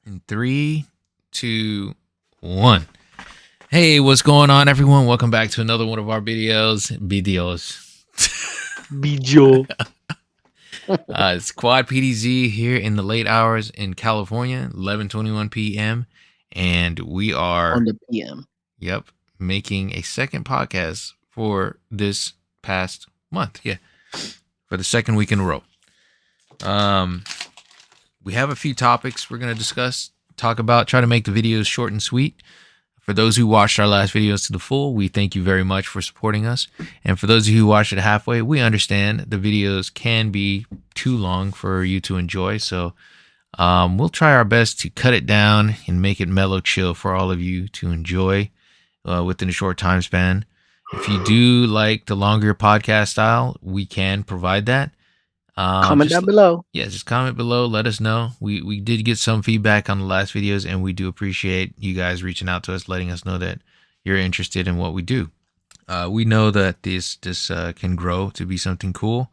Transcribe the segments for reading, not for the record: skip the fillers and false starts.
In 3, 2, 1. Hey, what's going on, everyone? Welcome back to another one of our videos. Bijo. It's Quad.PDZ here in the late hours in California, 11:21 p.m. And we are On the PM. Yep, making a second podcast for this past month. Yeah, for the second week in a row. We have a few topics we're going to discuss, talk about, try to make the videos short and sweet. For those who watched our last videos to the full, we thank you very much for supporting us. And for those of you who watched it halfway, we understand the videos can be too long for you to enjoy. So we'll try our best to cut it down and make it mellow chill for all of you to enjoy within a short time span. If you do like the longer podcast style, we can provide that. Comment down below. Yeah, just comment below. Let us know. We did get some feedback on the last videos, and we do appreciate you guys reaching out to us, letting us know that you're interested in what we do. We know that this can grow to be something cool,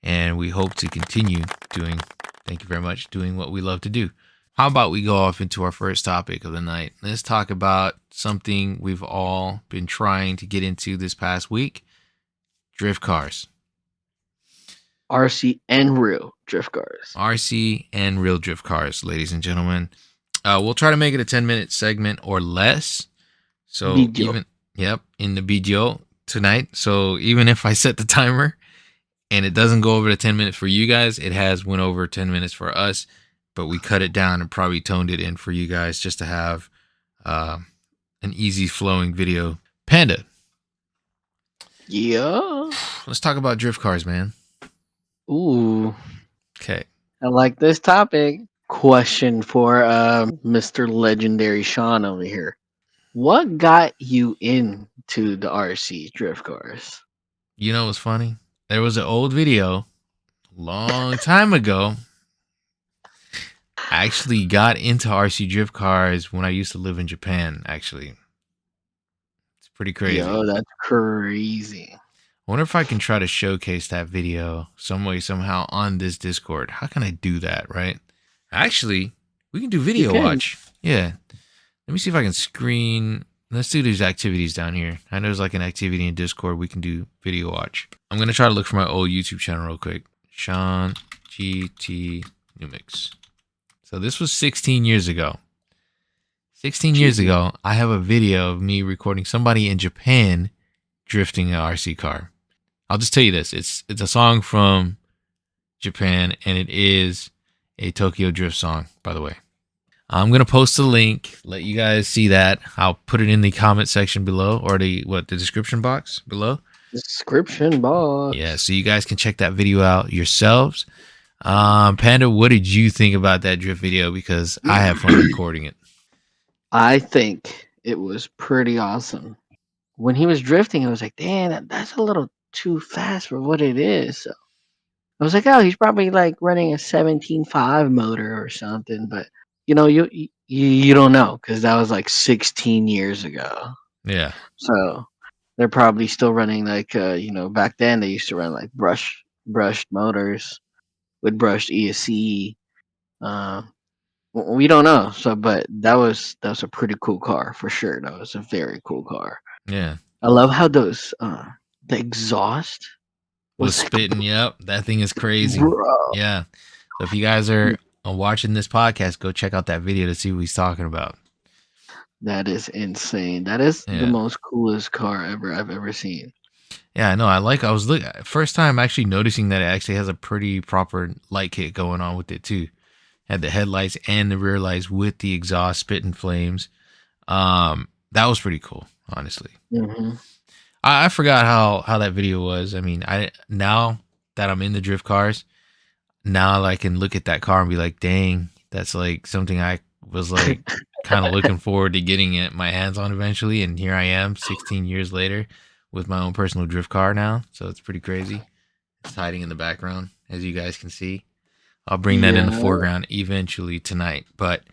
and we hope to continue doing. Thank you very much. Doing what we love to do. How about we go off into our first topic of the night? Let's talk about something we've all been trying to get into this past week: drift cars. RC and real drift cars. RC and real drift cars, ladies and gentlemen. We'll try to make it a 10-minute segment or less. So Video. In the video tonight. So even if I set the timer and it doesn't go over to 10 minutes for you guys, it has went over 10 minutes for us, but we cut it down and probably toned it in for you guys just to have an easy flowing video. Panda. Yeah. Let's talk about drift cars, man. Ooh. Okay. I like this topic. Question for Mr. Legendary Sean over here. What got you into the RC drift cars? You know what's funny? There was an old video long time ago. I actually got into RC drift cars when I used to live in Japan, actually. It's pretty crazy. Yo, that's crazy. I wonder if I can try to showcase that video some way, somehow on this Discord. How can I do that, right? Actually, we can do video watch. Yeah. Let me see if I can screen. Let's do these activities down here. I know there's like an activity in Discord. We can do video watch. I'm going to try to look for my old YouTube channel real quick. Sean GT New Mix. So this was 16 years ago. 16 years ago, I have a video of me recording somebody in Japan drifting an RC car. I'll just tell you this. It's a song from Japan, and it is a Tokyo Drift song, by the way. I'm going to post a link, let you guys see that. I'll put it in the comment section below, or the description box below. Description box. Yeah, so you guys can check that video out yourselves. Panda, what did you think about that drift video? Because I have fun recording it. I think it was pretty awesome. When he was drifting, I was like, damn, that's a little too fast for what it is. So I was like, oh, he's probably like running a 17.5 motor or something. But you know, you don't know because that was like 16 years ago. Yeah. So they're probably still running like back then they used to run like brushed motors with brushed ESC. We don't know. So, but that was a pretty cool car for sure. That was a very cool car. Yeah. I love how those the exhaust was spitting. Yep, that thing is crazy. Bro. Yeah. So if you guys are watching this podcast, go check out that video to see what he's talking about. That is insane. That is the most coolest car I've ever seen. Yeah, I know. I was looking first time actually noticing that it actually has a pretty proper light kit going on with it too. Had the headlights and the rear lights with the exhaust spitting flames. That was pretty cool, honestly. Mm-hmm. I forgot how that video was. I mean, now that I'm in the drift cars, now I can look at that car and be like, dang, that's like something I was like kind of looking forward to getting my hands on eventually. And here I am 16 years later with my own personal drift car now. So it's pretty crazy. It's hiding in the background, as you guys can see. I'll bring that in the foreground eventually tonight. But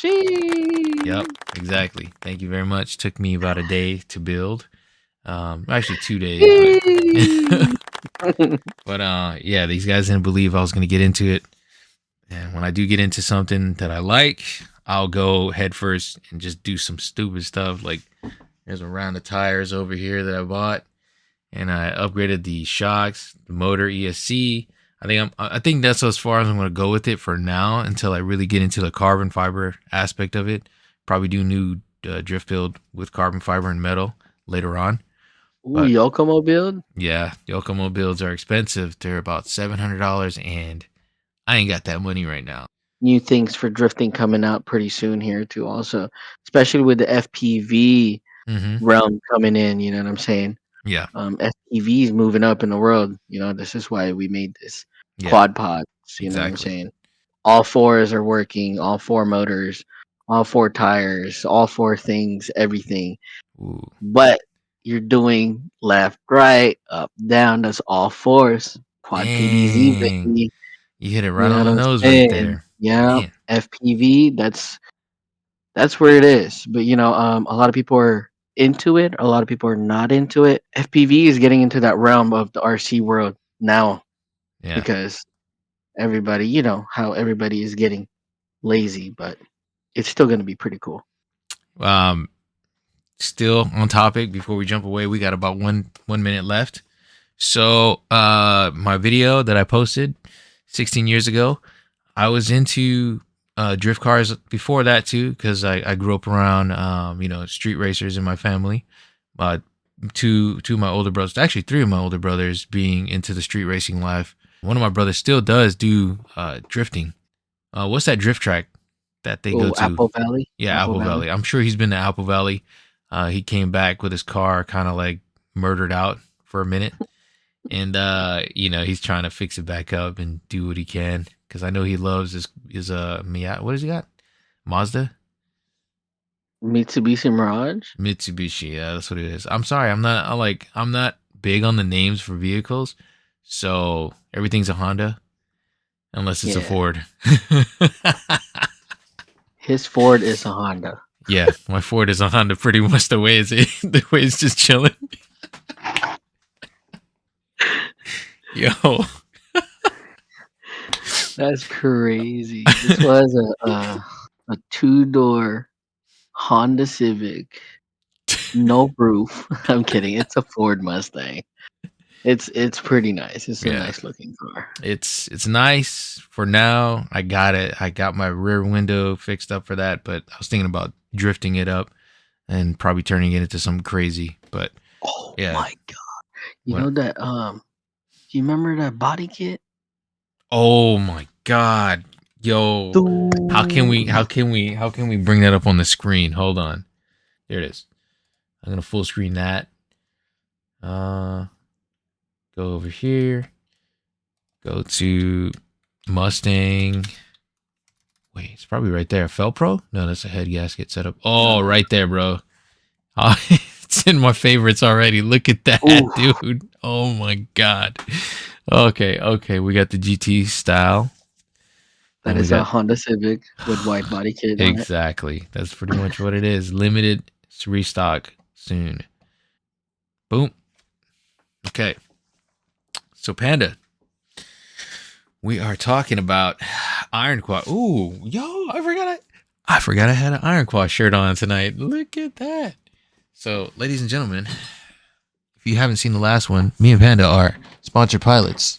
yep, exactly. Thank you very much. Took me about a day to build. Actually 2 days. But these guys didn't believe I was going to get into it. And when I do get into something that I like, I'll go head first and just do some stupid stuff. Like there's a round of tires over here that I bought, and I upgraded the shocks, the motor, ESC. I think that's as far as I'm going to go with it for now until I really get into the carbon fiber aspect of it. Probably do new drift build with carbon fiber and metal later on. Ooh, But Yokomo build. yeah, Yokomo builds are expensive. They're about $700, and I ain't got that money right now. New things for drifting coming out pretty soon here too. Also, especially with the FPV Mm-hmm. realm coming in. You know what I'm saying? Yeah, FPV is moving up in the world. You know, this is why we made this yeah, quad pods. You know what I'm exactly. saying? All fours are working. All four motors. All four tires. All four things. Everything. Ooh, But you're doing left, right, up, down. That's all fours. Quad PDZ, dang. baby. You hit it right You know on what the I'm nose right saying? there. Yeah, Man. FPV. That's where it is. But a lot of people are into it. A lot of people are not into it. FPV is getting into that realm of the RC world now Yeah. because everybody, how everybody is getting lazy, but it's still going to be pretty cool. Um, Still on topic before we jump away, we got about 1 minute left. So my video that I posted 16 years ago, I was into drift cars before that too, because I grew up around street racers in my family. uh two of my older brothers, actually three of my older brothers, being into the street racing life. One of my brothers still does do drifting. What's that drift track that they go Oh, to? Apple Valley, Yeah, Apple Apple Valley. Valley. I'm sure he's been to Apple Valley. He came back with his car kind of like murdered out for a minute. And he's trying to fix it back up and do what he can, because I know he loves his Miata. What has he got? Mazda? Mitsubishi Mirage. Mitsubishi. Yeah, that's what it is. I'm sorry. I'm not big on the names for vehicles. So everything's a Honda unless it's a Yeah, Ford. his Ford is a Honda. Yeah, my Ford is a Honda pretty much the way the way it's just chilling. Yo. That's crazy. This was a two-door Honda Civic, no roof. I'm kidding. It's a Ford Mustang. It's pretty nice. It's a Yeah. nice looking car. It's nice for now. I got it. I got my rear window fixed up for that, but I was thinking about drifting it up and probably turning it into something crazy. But Oh yeah. my god. You What? know that do you remember that body kit? Oh my god. Yo. Dude. How can we bring that up on the screen? Hold on. There it is. I'm gonna full screen that. Uh Go over here. Go to Mustang. Wait, it's probably right there. Felpro? No, that's a head gasket setup. Oh, No. right there, bro. Oh, it's in my favorites already. Look at that, Oof. dude. Oh my god. Okay. We got the GT style. That Then we is a got Honda Civic with white body kit on it. exactly. That's pretty much what it is. Limited restock soon. Boom. Okay. So Panda, we are talking about Iron Quad. Ooh, yo, I forgot I had an Iron Quad shirt on tonight. Look at that. So, ladies and gentlemen, if you haven't seen the last one, me and Panda are sponsored pilots.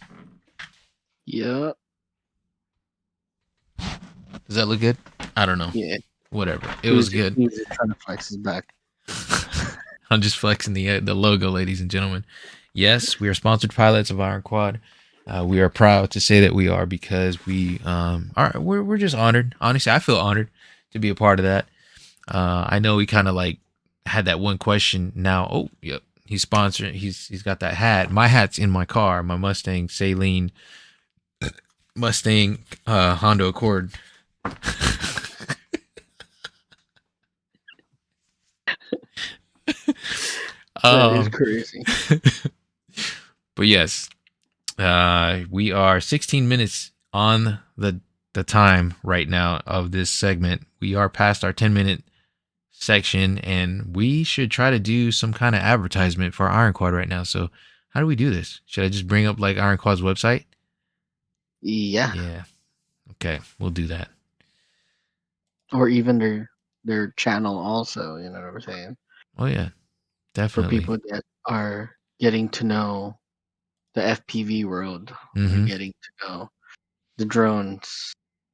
Yep. Does that look good? I don't know. Yeah. Whatever. It was good. He was just trying to flex his back. I'm just flexing the logo, ladies and gentlemen. Yes, we are sponsored pilots of Iron Quad. We are proud to say that we are, because we are we're just honored. Honestly, I feel honored to be a part of that. I know we kind of like had that one question. Now, oh, yep, he's sponsoring. He's got that hat. My hat's in my car. My Mustang Saline Mustang Honda Accord. That is um, crazy. but yes, we are 16 minutes on the time right now of this segment. We are past our 10-minute section, and we should try to do some kind of advertisement for Iron Quad right now. So how do we do this? Should I just bring up like Iron Quad's website? Yeah. Yeah. Okay, we'll do that. or even their channel also. You know what I'm saying? Oh yeah, For definitely. people that are getting to know the FPV world, or Mm-hmm. getting to know the drones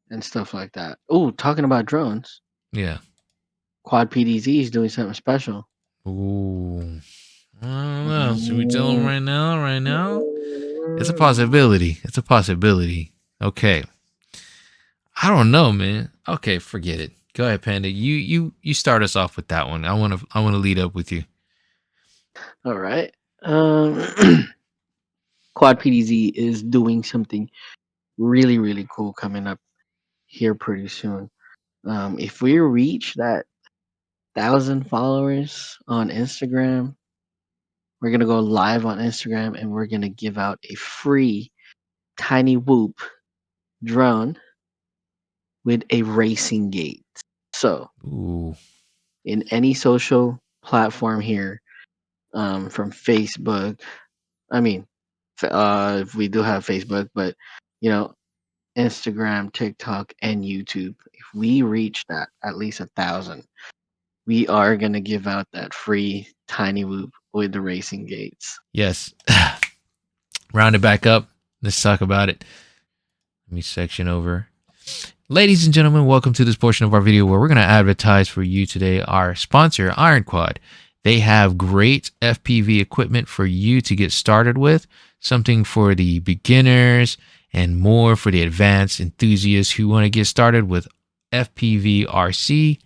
and stuff like that. Oh, talking about drones, Yeah. Quad.PDZ is doing something special. Ooh. I don't know. Should we tell them Mm. right now? Right now? It's a possibility. It's a possibility. Okay. I don't know, man. Okay, forget it. Go ahead, Panda. You start us off with that one. I wanna lead up with you. All right. Quad PDZ is doing something really, really cool coming up here pretty soon. If we reach that 1,000 followers on Instagram, we're gonna go live on Instagram and we're gonna give out a free tiny whoop drone with a racing gate. So Ooh. in any social platform here, from Facebook, I mean, if we do have Facebook, but you know, Instagram, TikTok, and YouTube. If we reach that at least 1,000, we are gonna give out that free tiny whoop with the racing gates. Yes. Round it back up. Let's talk about it. Let me section over. Ladies and gentlemen, welcome to this portion of our video where we're going to advertise for you today our sponsor, Iron Quad. They have great FPV equipment for you to get started with, something for the beginners and more for the advanced enthusiasts who want to get started with FPV RC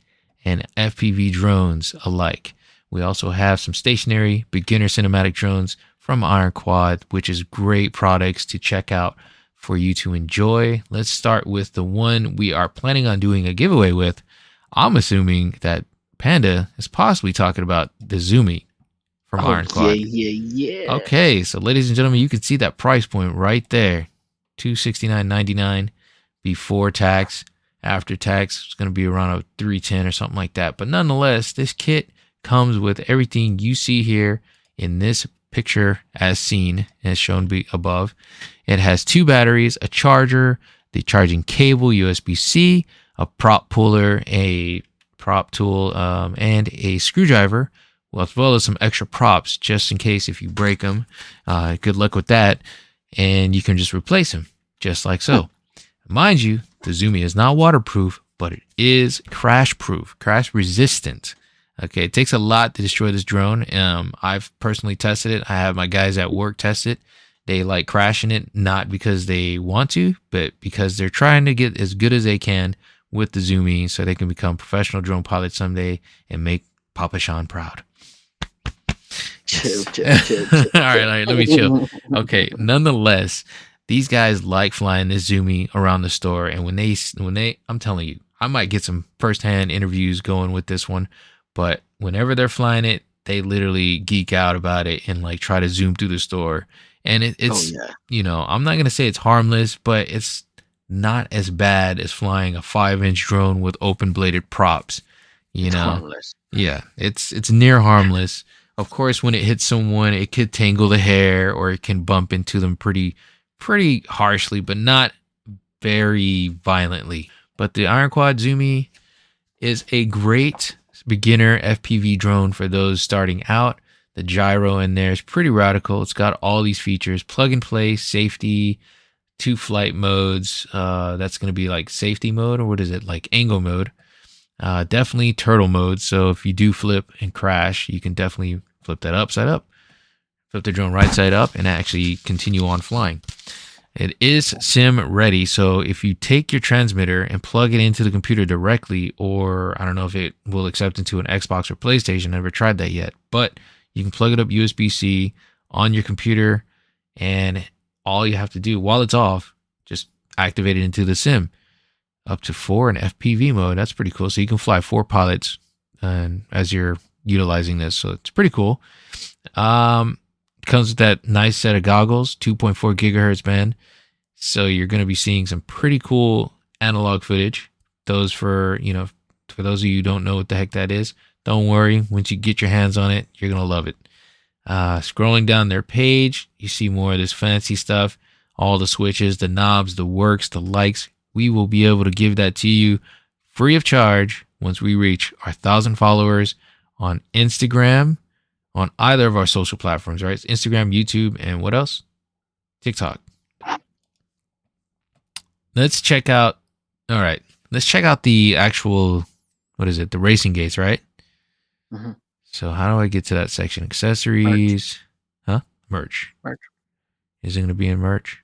and FPV drones alike. We also have some stationary beginner cinematic drones from Iron Quad, which is great products to check out for you to enjoy. Let's start with the one we are planning on doing a giveaway with. I'm assuming that Panda is possibly talking about the Zoomy from Oh Iron yeah, Quad. yeah, yeah. Okay, so ladies and gentlemen, you can see that price point right there. $269.99 before tax. After tax, it's going to be around a $310 or something like that. But nonetheless, this kit comes with everything you see here in this picture as seen, as shown above. It has 2 batteries, a charger, the charging cable, USB-C, a prop puller, a prop tool, and a screwdriver, well, as well as some extra props just in case if you break them. Good luck with that. And you can just replace them just like so. Mind you, the Zoomy is not waterproof, but it is crash proof, crash resistant. Okay, it takes a lot to destroy this drone. I've personally tested it. I have my guys at work test it. They like crashing it, not because they want to, but because they're trying to get as good as they can with the Zoomy so they can become professional drone pilots someday and make Papa Sean proud. Chill, Yes. chill, chill, chill. All right, let me chill. Okay, nonetheless, these guys like flying this Zoomy around the store, and when they, I'm telling you, I might get some firsthand interviews going with this one, but whenever they're flying it, they literally geek out about it and like try to zoom through the store. And Oh it's, yeah, I'm not gonna say it's harmless, but it's not as bad as flying a 5-inch drone with open bladed props. You it's know, harmless. yeah, it's near harmless. Of course, when it hits someone, it could tangle the hair or it can bump into them pretty harshly, but not very violently. But the Iron Quad Zoomy is a great beginner FPV drone for those starting out. The gyro in there is pretty radical. It's got all these features: plug and play, safety, 2 flight modes. That's going to be like safety mode, or what is it, like angle mode? Definitely turtle mode. So if you do flip and crash, you can definitely flip that upside up, flip the drone right side up, and actually continue on flying. It is sim ready. So if you take your transmitter and plug it into the computer directly, or I don't know if it will accept into an Xbox or PlayStation, never tried that yet, but you can plug it up USB-C on your computer, and all you have to do while it's off, just activate it into the sim. Up to 4 in FPV mode. That's pretty cool. So you can fly 4 pilots as you're utilizing this. So it's pretty cool. Comes with that nice set of goggles, 2.4 gigahertz band. So you're going to be seeing some pretty cool analog footage. Those for those of you who don't know what the heck that is, don't worry. Once you get your hands on it, you're going to love it. Scrolling down their page, you see more of this fancy stuff. All the switches, the knobs, the works, the likes. We will be able to give that to you free of charge once we reach our 1,000 followers on Instagram, on either of our social platforms, right? It's Instagram, YouTube, and what else? TikTok. Let's check out. All right. Let's check out the actual, what is it? The racing gates, right? Mm-hmm. So how do I get to that section? Accessories. Huh? Merch. Is it going to be in merch?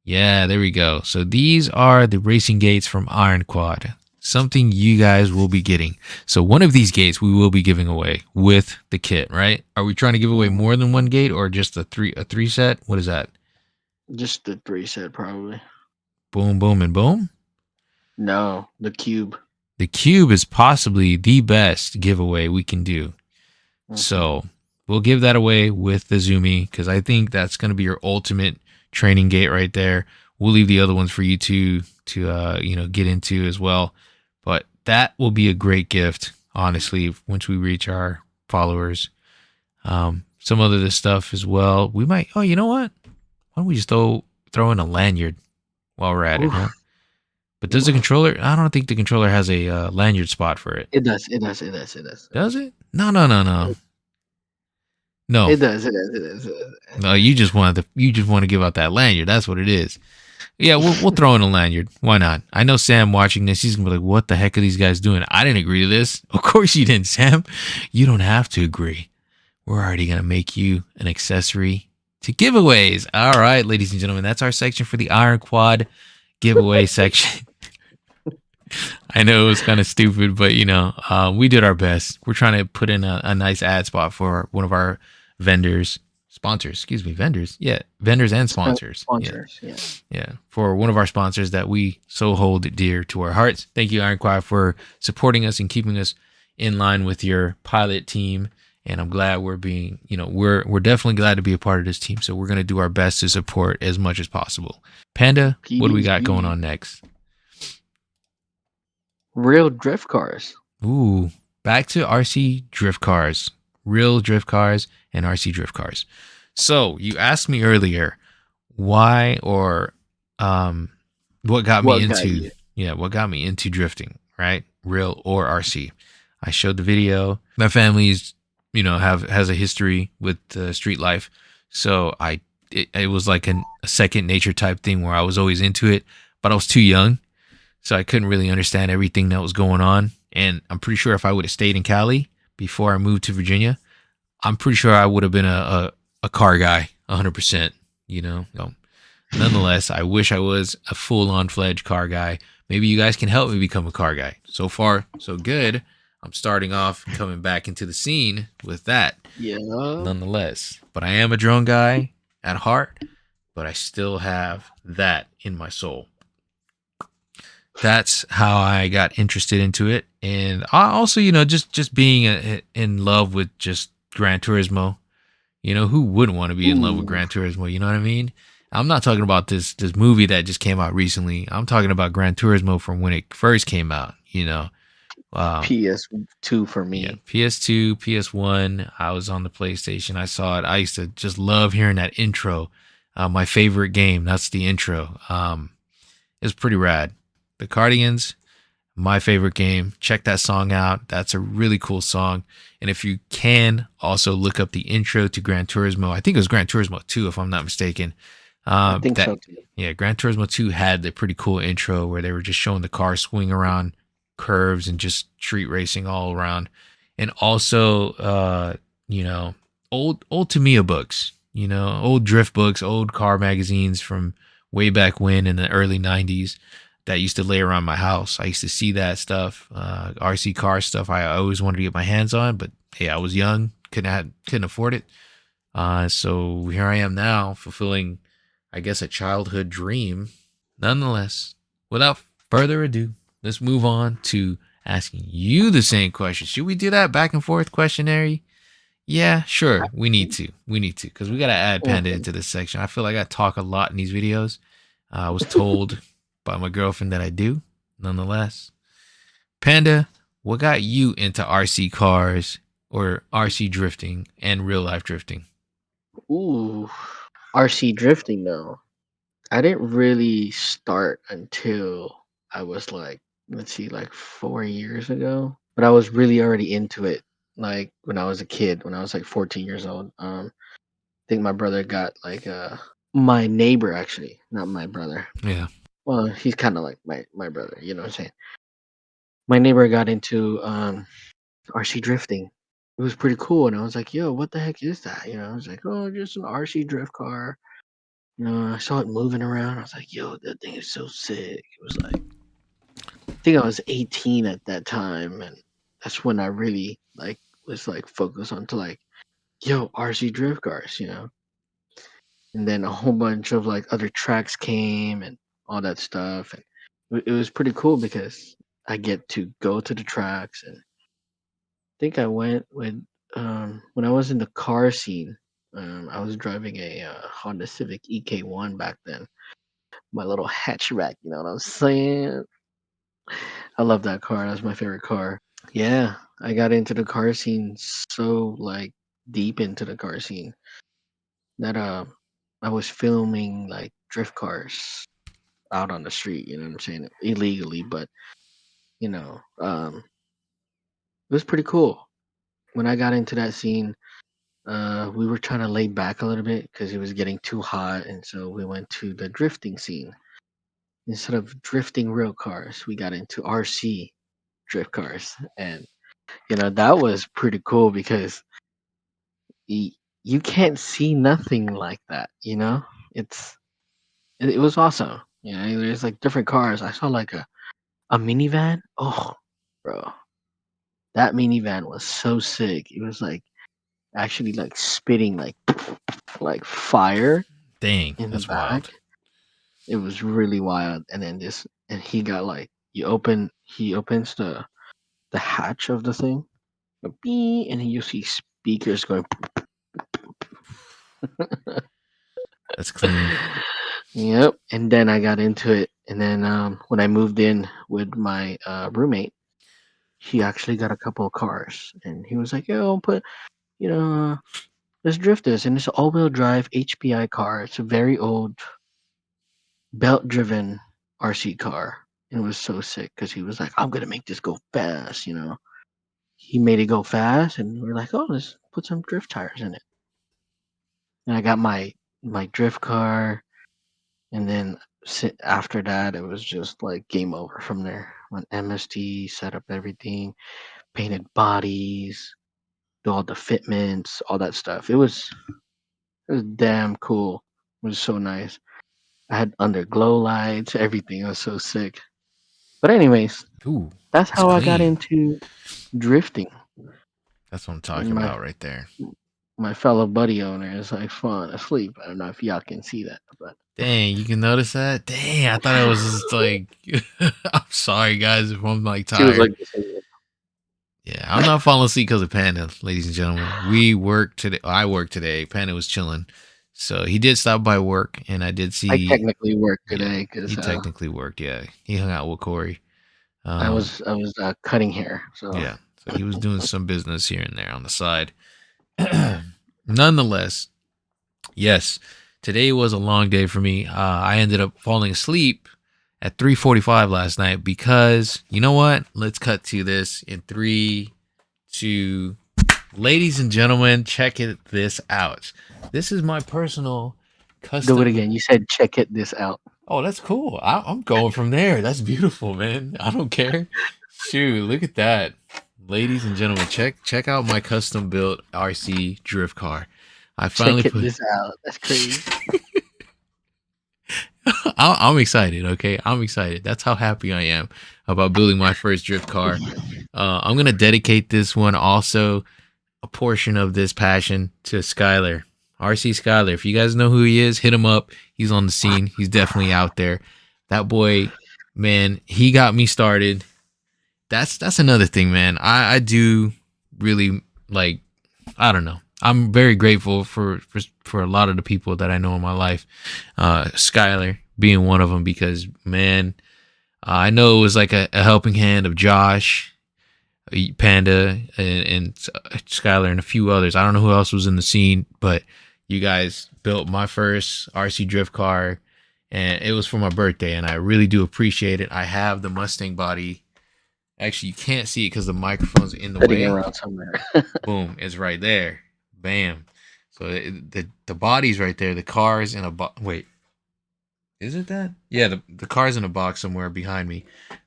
Yeah, there we go. So these are the racing gates from Iron Quad. Something you guys will be getting. So one of these gates we will be giving away with the kit, right? Are we trying to give away more than one gate or just a three set? What is that? Just the 3 set, probably. Boom, boom, and boom? No, the cube. The cube is possibly the best giveaway we can do. Mm-hmm. So we'll give that away with the Zoomy because I think that's going to be your ultimate training gate right there. We'll leave the other ones for you to get into as well. But that will be a great gift, honestly, once we reach our followers. Some other stuff as well. We might. Oh, you know what? Why don't we just throw in a lanyard while we're at it, huh? But does the controller? I don't think the controller has a lanyard spot for it. It does. It does. Does it? No. No. It does. No, you just want to give out that lanyard. That's what it is. Yeah, we'll throw in a lanyard. Why not? I know Sam watching this. He's gonna be like, "What the heck are these guys doing?" I didn't agree to this. Of course you didn't, Sam. You don't have to agree. We're already gonna make you an accessory to giveaways. All right, ladies and gentlemen, that's our section for the Iron Quad giveaway section. I know it was kind of stupid, but we did our best. We're trying to put in a nice ad spot for one of our vendors and sponsors. Yeah, for one of our sponsors that we so hold dear to our hearts. Thank you, Iron Quad, for supporting us and keeping us in line with your pilot team. And I'm glad we're definitely glad to be a part of this team. So we're going to do our best to support as much as possible. Panda, what do we got going on next? Real drift cars. Ooh, back to RC drift cars. Real drift cars and RC drift cars. So you asked me earlier why or what got me into drifting, right? Real or RC. I showed the video. My family's has a history with street life, so it was like a second nature type thing where I was always into it, but I was too young, so I couldn't really understand everything that was going on. And I'm pretty sure if I would have stayed in Cali before I moved to Virginia, I'm pretty sure I would have been a car guy, 100%. Nonetheless, I wish I was a full-on fledged car guy. Maybe you guys can help me become a car guy. So far, so good. I'm starting off coming back into the scene with that. Yeah. Nonetheless, but I am a drone guy at heart, but I still have that in my soul. That's how I got interested into it. And I also, just being in love with just Gran Turismo. Who wouldn't want to be in love with Gran Turismo? You know what I mean? I'm not talking about this movie that just came out recently. I'm talking about Gran Turismo from when it first came out, PS2 for me. Yeah, PS2, PS1. I was on the PlayStation. I saw it. I used to just love hearing that intro. My favorite game. That's the intro. It's pretty rad. The Cardigans, my favorite game. Check that song out. That's a really cool song. And if you can, also look up the intro to Gran Turismo. I think it was Gran Turismo 2, if I'm not mistaken. I think so too. Yeah, Gran Turismo 2 had the pretty cool intro where they were just showing the car swing around curves and just street racing all around. And also, old Tamiya books, old drift books, old car magazines from way back when in the early 90s. That used to lay around my house. I used to see that stuff, RC car stuff. I always wanted to get my hands on, but hey, I was young, couldn't afford it. So here I am now, fulfilling, I guess, a childhood dream. Nonetheless, without further ado, let's move on to asking you the same question. Should we do that back and forth questionnaire? Yeah, sure. We need to, because we got to add Panda into this section. I feel like I talk a lot in these videos. I was told by my girlfriend that I do. Nonetheless, Panda, what got you into RC cars or RC drifting and real life drifting? Ooh, RC drifting though. I didn't really start until I was like, let's see, like 4 years ago. But I was really already into it, like when I was a kid, when I was like 14 years old. I think my brother got like my neighbor actually, not my brother. Yeah. Well, he's kind of like my brother. You know what I'm saying? My neighbor got into RC drifting. It was pretty cool, and I was like, "Yo, what the heck is that?" I was like, "Oh, just an RC drift car." I saw it moving around. I was like, "Yo, that thing is so sick." It was like, I think I was 18 at that time, and that's when I really like was like focused onto like, "Yo, RC drift cars." And then a whole bunch of like other tracks came and all that stuff, and it was pretty cool because I get to go to the tracks, and I think I went with when I was in the car scene. I was driving a Honda Civic EK1 back then, my little hatchback. You know what I'm saying? I love that car. That's my favorite car. Yeah, I got into the car scene so like deep into the car scene that I was filming like drift cars out on the street. You know what I'm saying? Illegally, but you know, it was pretty cool. When I got into that scene, we were trying to lay back a little bit because it was getting too hot, and so we went to the drifting scene. Instead of drifting real cars, we got into RC drift cars, and that was pretty cool because y- you can't see nothing like that. It's it was awesome. There's like different cars. I saw like a minivan. Oh, bro, that minivan was so sick. It was like actually like spitting like fire Dang, in the that's back. wild. It was really wild. And then he got like he opens the hatch of the thing, a beep, and then you see speakers going. That's clean. Yep. And then I got into it, and then when I moved in with my roommate, he actually got a couple of cars, and he was like, "Yo, you know, let's drift this." And it's an all-wheel drive HPI car. It's a very old belt-driven RC car. And it was so sick because he was like, "I'm gonna make this go fast." He made it go fast, and we're like, "Oh, let's put some drift tires in it." And I got my drift car, and then after that, it was just like game over from there. Went MST, set up everything, painted bodies, do all the fitments, all that stuff. It was damn cool. It was so nice. I had under glow lights, everything. It was so sick. But anyways, Ooh, that's that's how I got clean. into drifting. That's what I'm And talking my about right there. my fellow buddy owner is like falling asleep. I don't know if y'all can see that, but Dang, you can notice that? Dang, I thought it was just like I'm sorry guys if I'm like she was tired. like the same. Yeah, I'm not falling asleep because of Panda, ladies and gentlemen. We work today. I work today. Panda was chilling. So he did stop by work and I did I see, technically worked yeah, today he because technically worked. Yeah. He hung out with Corey. I Um, was I was cutting hair. So yeah. So he was doing some business here and there on the side. Nonetheless, yes, today was a long day for me. I ended up falling asleep at 3:45 last night because you know what? Let's cut to this in 3, 2. Ladies and gentlemen, this out. This is my personal do it custom. again. You said check this out. Oh, that's cool. I'm going from there. That's beautiful, man. I don't care. Shoot, look at that. Ladies and gentlemen, check out my custom built RC drift car. I finally put This out. That's crazy. I'm excited, okay? I'm excited. That's how happy I am about building my first drift car. I'm going to dedicate this one also, a portion of this passion, to Skyler. RC Skyler. If you guys know who he is, hit him up. He's on the scene. He's definitely out there. That boy, man, he got me started. That's another thing, man. I do really like, I don't know. I'm very grateful for a lot of the people that I know in my life. Skyler being one of them because man, I know it was like a helping hand of Josh, Panda, and Skylar and a few others. I don't know who else was in the scene, but you guys built my first RC drift car, and it was for my birthday, and I really do appreciate it. I have the Mustang body. Actually, you can't see it because the microphone's in the Sitting way. around somewhere. Boom, it's right there. Bam. So the body's right there. The car's in a wait. Is it that? Yeah, the car's in a box somewhere behind me,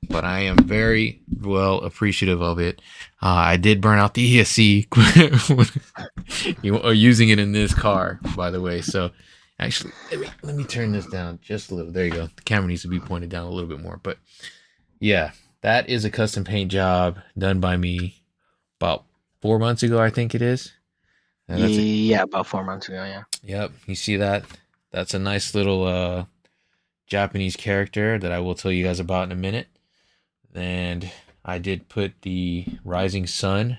but I am very well appreciative of it. I did burn out the ESC using it in this car, by the way. So, actually, let me turn this down just a little. There you go. The camera needs to be pointed down a little bit more. But yeah, that is a custom paint job done by me about 4 months ago, I think it is. And that's it. Yeah, about 4 months ago. Yeah. Yep, you see that? That's a nice little Japanese character that I will tell you guys about in a minute. And I did put the rising sun.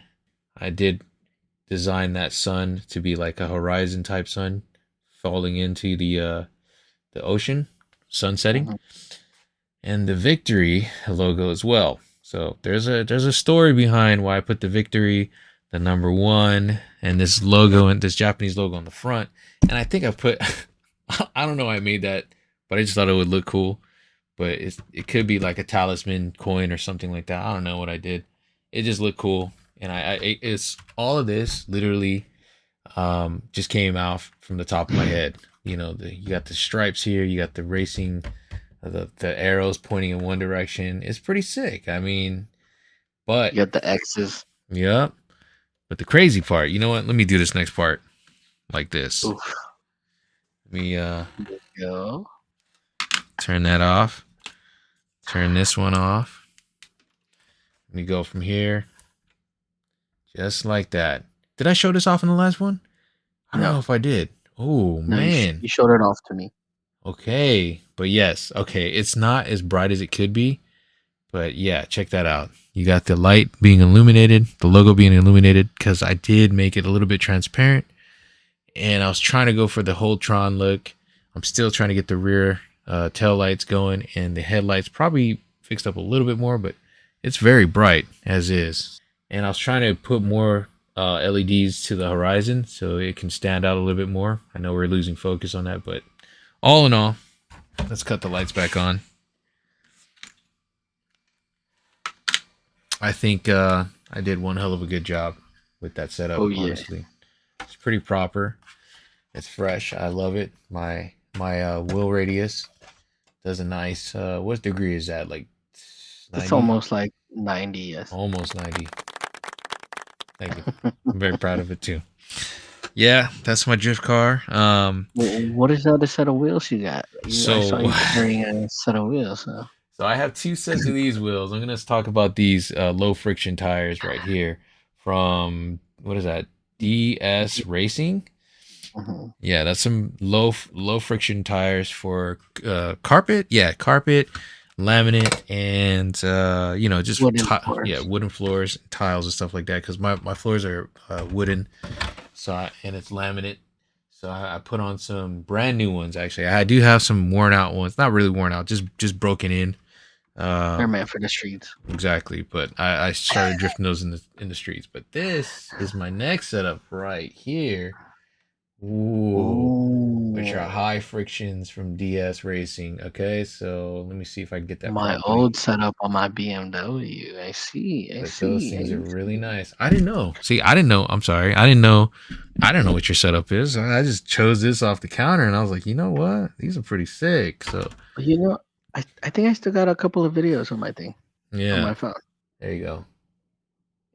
I did design that sun to be like a horizon type sun falling into the ocean, sun setting. Mhm. And the victory logo as well. So there's a story behind why I put the victory, the number 1, and this logo and this Japanese logo on the front. And I think I put I don't know why I made that, but I just thought it would look cool. But it could be like a talisman coin or something like that. I don't know what I did. It just looked cool, and it's all of this literally just came out from the top of my head. You know, you got the stripes here, you got the racing, the arrows pointing in one direction. It's pretty sick. I mean, but You got the X's. yeah. But the crazy part, you know what? Let me do this next part like this. Oof. Let me Go. turn that off. Turn this one off. Let me go from here. Just like that. Did I show this off in the last one? I don't know No, if I did. Oh, no, man. you showed it off to me. Okay. But yes. Okay. It's not as bright as it could be. But yeah, check that out. You got the light being illuminated, the logo being illuminated, because I did make it a little bit transparent. And I was trying to go for the whole Tron look. I'm still trying to get the rear tail lights going, and the headlights probably fixed up a little bit more, but it's very bright as is. And I was trying to put more LEDs to the horizon so it can stand out a little bit more. I know we're losing focus on that, but all in all, let's cut the lights back on. I think I did one hell of a good job with that setup. Oh, yeah. Honestly, it's pretty proper. It's fresh. I love it. My wheel radius does a nice. What degree is that? Like It's 90? almost like 90. Yes. Almost 90. Thank you. I'm very proud of it too. Yeah, that's my drift car. What is the other set of wheels you got? I saw So you carrying a set of wheels. So. so I have 2 sets of these wheels. I'm gonna talk about these low friction tires right here from what is that? DS Racing. Mhm. Yeah, that's some low friction tires for carpet. Yeah, carpet, laminate, and just Wooden floors. yeah, wooden floors, tiles, and stuff like that. Because my floors are wooden, and it's laminate. So I put on some brand new ones. Actually, I do have some worn out ones. Not really worn out, just broken in. They're meant for the streets. Exactly. But I started drifting those in the streets. But this is my next setup right here. Ooh, which are Ooh. high frictions from DS Racing. Okay, so let me see if I can get that My properly. old setup on my BMW. I see. I But those see. things are I really see. nice. I didn't know. See, I didn't know. I'm sorry. I didn't know. I don't know what your setup is. I just chose this off the counter, and I was like, you know what? These are pretty sick. So But I think I still got a couple of videos on my thing on yeah, my phone. there you go.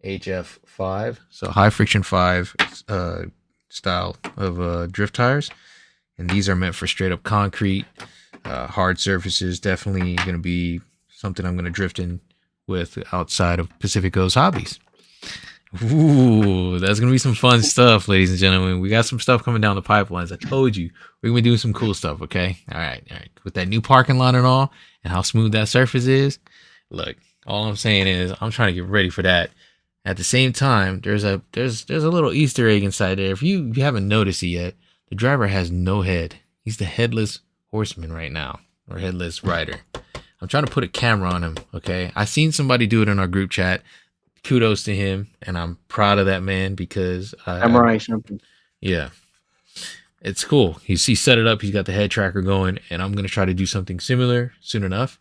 HF5. So high friction 5 style of drift tires, and these are meant for straight up concrete, hard surfaces. Definitely going to be something I'm going to drift in with outside of Pacifico's hobbies. Ooh, that's going to be some fun stuff, ladies and gentlemen. We got some stuff coming down the pipelines. I told you we're going to be doing some cool stuff. Okay, all right. With that new parking lot and all, and how smooth that surface is. Look, all I'm saying is I'm trying to get ready for that. At the same time, there's a little Easter egg inside there. If you haven't noticed it yet, the driver has no head. He's the headless horseman right now, or headless rider. I'm trying to put a camera on him. Okay, I seen somebody do it in our group chat. Kudos to him, and I'm proud of that man because Samurai something. yeah. it's cool. He set it up. He's got the head tracker going, and I'm gonna try to do something similar soon enough.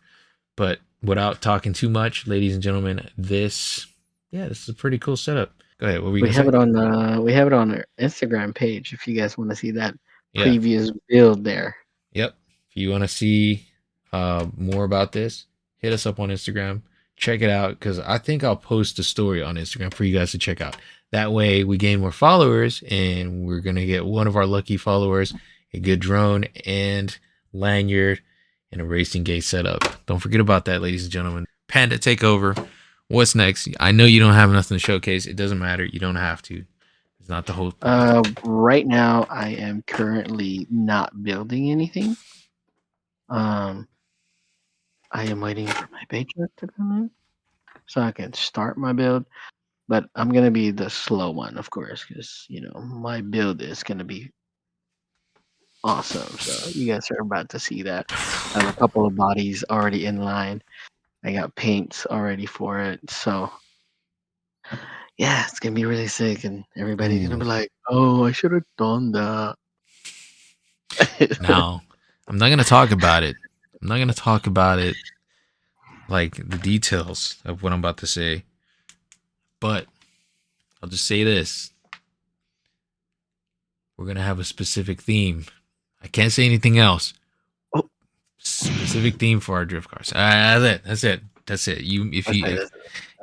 But without talking too much, ladies and gentlemen, this is a pretty cool setup. Go ahead. What were you We gonna have say? it on we have it on our Instagram page if you guys want to see that Yeah. previous build there. Yep. If you want to see more about this, hit us up on Instagram. Check it out because I think I'll post a story on Instagram for you guys to check out. That way we gain more followers and we're going to get one of our lucky followers a good drone and lanyard and a racing gate setup. Don't forget about that, ladies and gentlemen. Panda Takeover. What's next? I know you don't have nothing to showcase. It doesn't matter. You don't have to. It's not the whole point. Right now I am currently not building anything. I am waiting for my paycheck to come in so I can start my build. But I'm gonna be the slow one, of course, because my build is gonna be awesome. So you guys are about to see that. I have a couple of bodies already in line. I got paints already for it. So yeah, it's gonna be really sick, and everybody's gonna Ooh. be like, "Oh, I should have done that." Now, I'm not going to talk about it. I'm not going to talk about it like the details of what I'm about to say, but I'll just say this. We're going to have a specific theme. I can't say anything else. Oh, Specific theme for our drift cars. That's it. That's it. That's it. that's it, that's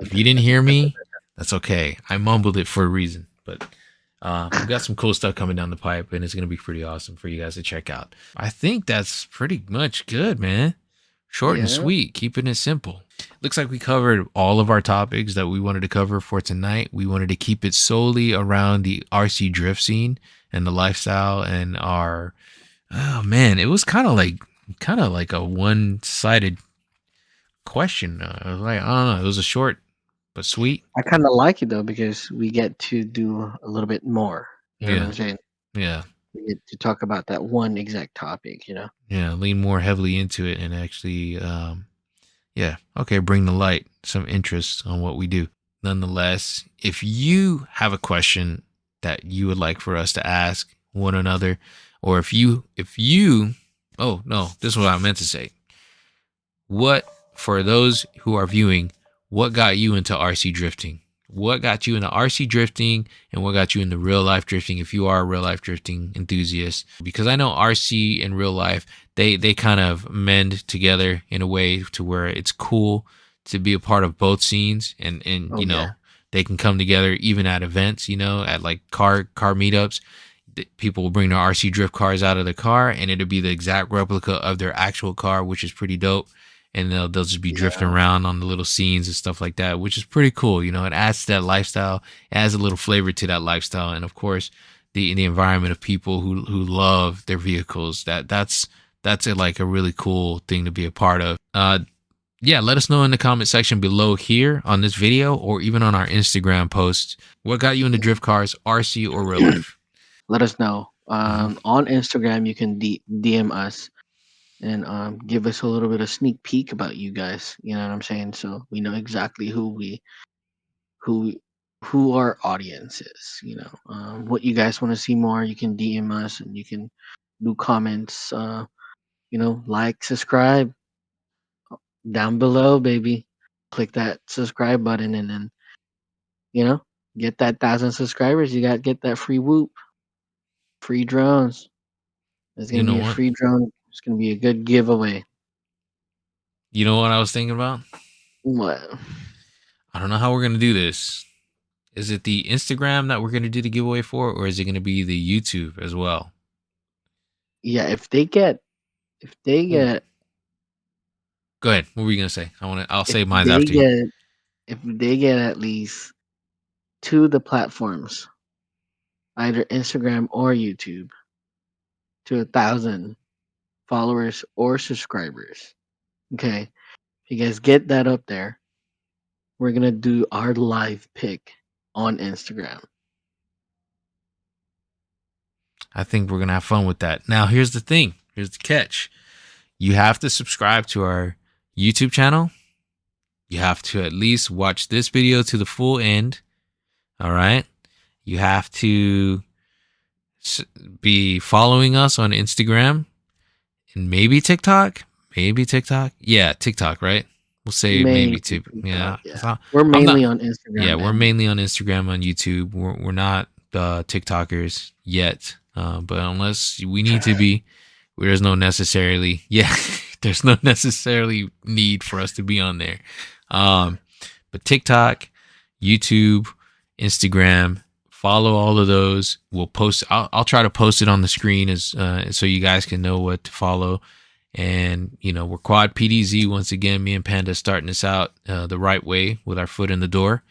If you didn't hear me, that's okay. I mumbled it for a reason, but we got some cool stuff coming down the pipe, and it's gonna be pretty awesome for you guys to check out. I think that's pretty much good, man. Short and yeah. sweet, keeping it simple. Looks like we covered all of our topics that we wanted to cover for tonight. We wanted to keep it solely around the RC drift scene and the lifestyle and our. Oh man, it was kind of like a one-sided question. I was like, I don't know. It was a short but sweet. I kind of like it though because we get to do a little bit more. You know what Yeah, I'm saying? yeah, We get to talk about that one exact topic. yeah. Lean more heavily into it and actually, yeah, okay, bring the light, some interest on what we do. Nonetheless, if you have a question that you would like for us to ask one another, or oh no, this is what I meant to say. What, for those who are viewing, what got you into RC drifting? What got you into RC drifting and what got you into real life drifting if you are a real life drifting enthusiast? Because I know RC and real life, they kind of mend together in a way to where it's cool to be a part of both scenes and Oh yeah. they can come together even at events, at like car meetups. People will bring their RC drift cars out of the car and it'll be the exact replica of their actual car, which is pretty dope. And they'll just be drifting Yeah. around on the little scenes and stuff like that, which is pretty cool. It adds to that lifestyle, it adds a little flavor to that lifestyle, and of course, the environment of people who love their vehicles. That's like a really cool thing to be a part of. Yeah, let us know in the comment section below here on this video or even on our Instagram post. What got you into drift cars, RC or real life? Let us know. Mhm. On Instagram, you can DM us and give us a little bit of sneak peek about you guys. You know what I'm saying? So we know exactly who who our audience is. What you guys want to see more. You can DM us and you can do comments. Like, subscribe down below, baby. Click that subscribe button and then you know get that 1,000 subscribers. You got get that free whoop, free drones. There's You gonna know be a what? free drone. It's gonna be a good giveaway. You know what I was thinking about? What? I don't know how we're gonna do this. Is it the Instagram that we're gonna do the giveaway for, or is it gonna be the YouTube as well? Yeah, if they get Go ahead. What were you gonna say? I'll if say mine they after you. get if they get at least two of the platforms, either Instagram or YouTube, to 1,000 followers or subscribers. Okay, if you guys get that up there, we're gonna do our live pick on Instagram. I think we're gonna have fun with that. Now, here's the thing. Here's the catch. You have to subscribe to our YouTube channel. You have to at least watch this video to the full end. All right. You have to be following us on Instagram and maybe TikTok. Maybe TikTok. Yeah, TikTok, right? We'll say maybe Maybe two. Yeah, TikTok. Yeah, 'cause we're I'm mainly not. on Yeah, Instagram we're and mainly on Instagram, on YouTube. We're not TikTokers yet. But unless we need to be, there's no necessarily. Yeah, there's no necessarily need for us to be on there. Um, but TikTok, YouTube, Instagram, follow all of those. We'll post. I'll try to post it on the screen as so you guys can know what to follow. And we're Quad PDZ once again. Me and Panda starting this out the right way with our foot in the door.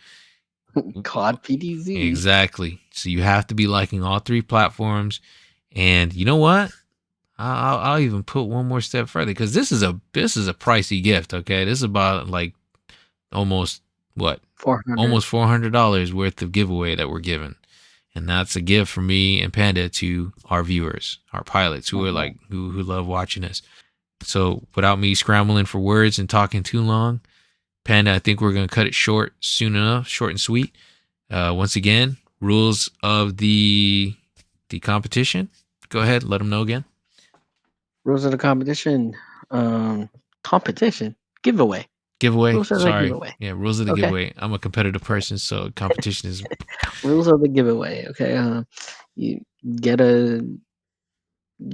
Quad.PDZ. Exactly. So you have to be liking all three platforms. And you know what? I'll even put one more step further, because this is a pricey gift. Okay, this is about like almost what 400. almost $400 worth of giveaway that we're giving, and that's a gift from me and Panda to our viewers, our pilots who are Mhm. like who love watching us. So without me scrambling for words and talking too long, Panda, I think we're gonna cut it short soon enough, short and sweet. Once again, rules of the competition. Go ahead, let them know again. Rules of the competition. Um, competition giveaway. Giveaway. Rules of the Sorry. giveaway. Yeah, rules of the Okay. giveaway. I'm a competitive person, so competition is Rules of the giveaway. Okay. You get a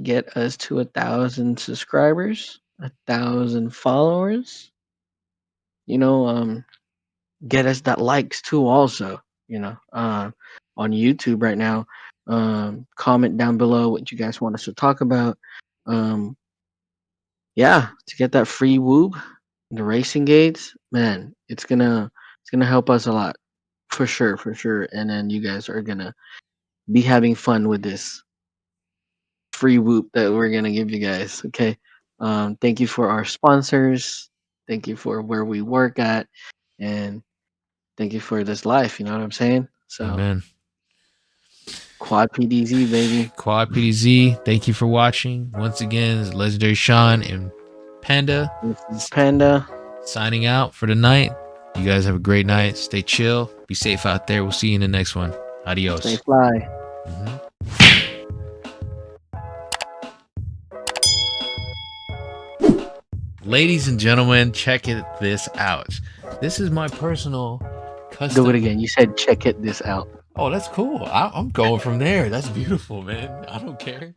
get us to 1,000 subscribers, 1,000 followers. You know, get us that likes too. Also, you know, on YouTube right now. Comment down below what you guys want us to talk about. Um, yeah, to get that free whoop, the racing gates, man, it's gonna help us a lot for sure. And then you guys are gonna be having fun with this free whoop that we're gonna give you guys. Okay. Thank you for our sponsors. Thank you for where we work at, and thank you for this life. You know what I'm saying? So amen. Quad PDZ baby. Quad PDZ, thank you for watching. Once again, it's Legendary Sean and Panda This is Panda. signing out for the night. You guys have a great night. Stay chill. Be safe out there. We'll see you in the next one. Stay Adios. fly. Ladies and gentlemen, check this out. This is my personal Do it custom. again. You said check it this out. Oh, that's cool. I'm going from there. That's beautiful, man. I don't care.